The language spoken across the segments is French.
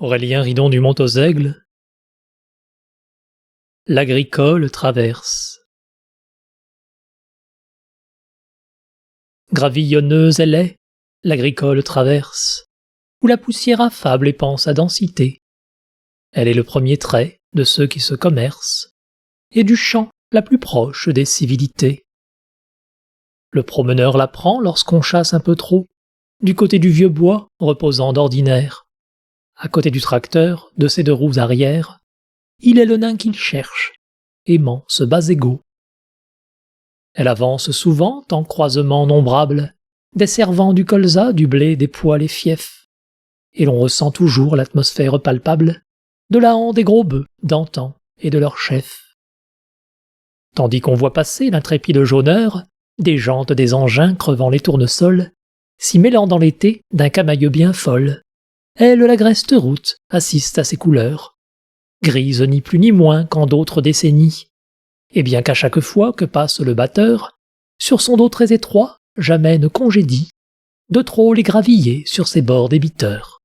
Aurélien Ridon du Mont aux Aigles. L'agricole traverse. Gravillonneuse elle est, l'agricole traverse, où la poussière affable épand sa densité. Elle est le premier trait de ceux qui se commercent, et du champ la plus proche des civilités. Le promeneur la prend lorsqu'on chasse un peu trop, du côté du vieux bois reposant d'ordinaire. À côté du tracteur, de ses deux roues arrière, il est le nain qu'il cherche, aimant ce bas égo. Elle avance souvent en croisements nombrables, desservant du colza, du blé, des pois, les fiefs, et l'on ressent toujours l'atmosphère palpable de la hante des gros bœufs d'antan et de leurs chefs. Tandis qu'on voit passer l'intrépide jauneur, des jantes des engins crevant les tournesols, s'y mêlant dans l'été d'un camailleux bien folle, elle, l'agreste route, assiste à ces couleurs, grises ni plus ni moins qu'en d'autres décennies, et bien qu'à chaque fois que passe le batteur, sur son dos très étroit, jamais ne congédie, de trop les graviller sur ses bords débiteurs.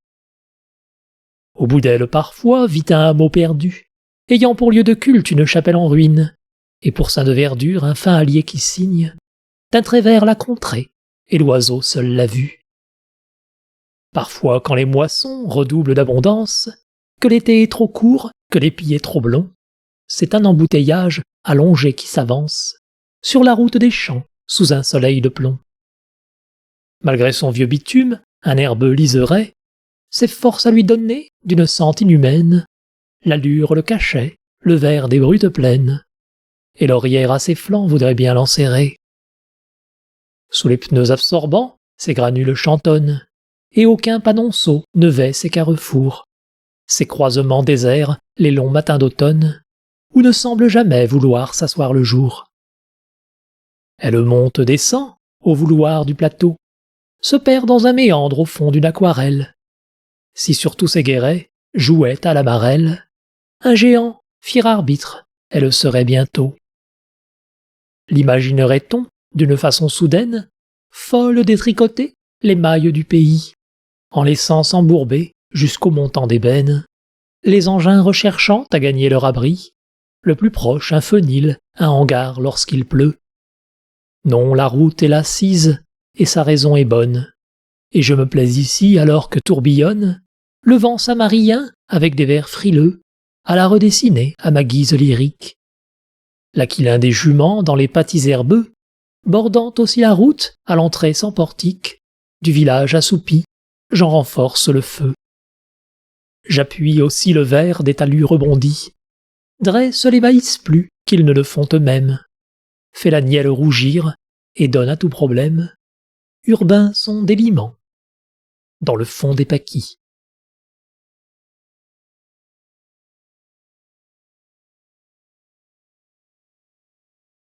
Au bout d'elle parfois vit un hameau perdu, ayant pour lieu de culte une chapelle en ruine, et pour sein de verdure un fin hallier qui signe, d'un trait vert la contrée, et l'oiseau seul l'a vue. Parfois, quand les moissons redoublent d'abondance, que l'été est trop court, que l'épi est trop blond, c'est un embouteillage allongé qui s'avance sur la route des champs sous un soleil de plomb. Malgré son vieux bitume, un herbeux liseret s'efforce à lui donner, d'une sente inhumaine, l'allure, le cachet, le vert des brutes plaines, et l'orière à ses flancs voudrait bien l'enserrer. Sous les pneus absorbants, ses granules chantonnent, et aucun panonceau ne vêt ses carrefours, ses croisements déserts, les longs matins d'automne, où ne semble jamais vouloir s'asseoir le jour. Elle monte, descend, au vouloir du plateau, se perd dans un méandre au fond d'une aquarelle. Si sur tous ces guérets jouait à la marelle, un géant, fier arbitre, elle serait bientôt. L'imaginerait-on, d'une façon soudaine, folle détricoter les mailles du pays, en laissant s'embourber, jusqu'au montant d'ébène, les engins recherchant à gagner leur abri, le plus proche un fenil, un hangar lorsqu'il pleut. Non, la route est l'assise, et sa raison est bonne, et je me plais ici alors que tourbillonne le vent samarien avec des vers frileux, à la redessiner à ma guise lyrique. L'aquilin des juments dans les pâtis herbeux, bordant aussi la route à l'entrée sans portique, du village assoupi, j'en renforce le feu. J'appuie aussi le verre des talus rebondis, dresse les maïs plus qu'ils ne le font eux-mêmes, fait la nielle rougir et donne à tout problème urbain son déliement dans le fond des paquis.